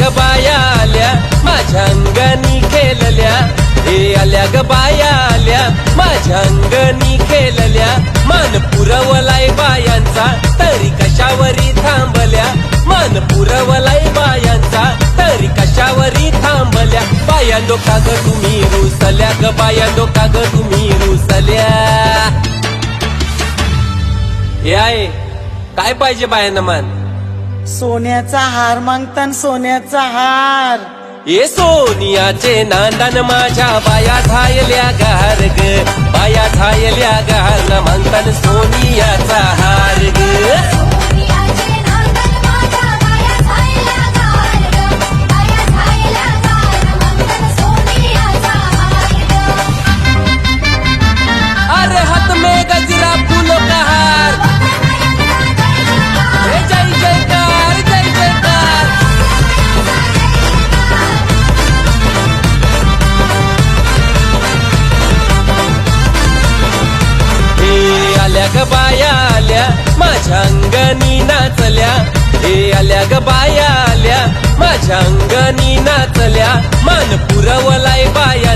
ग बाया आल्या माझ्या अंगणी खेळल्या, हे आल्या ग बाया आल्या माझ्या अंगणी खेळल्या. मान पुरवलाय बायांचा तरी कशावरी थांबल्या, मान पुरवलाय बायांचा तरी कशावरी थांबल्या. बायांनो का ग तुम्ही रुसल्या ग, बायांनो का ग तुम्ही रुसल्या. हे आहे काय पाहिजे बायांना? मान सोन्याचा हार मागतान, सोन्याचा हार. ये सोनियाचे नांदन माझ्या बाया झायल्या गार ग, बाया झायल्या गार न मागतान सोनियाचा हार ग. अरे हाथ में गजरा फूलों का हार, जय जयकार जय जयकार. हे आल्या ग बाया आल्या माझ्या अंगणी नाचल्या, हे आल्या ग बाया आल्या माझ्या अंगणी नाचल्या. मान पुरवलाय बाया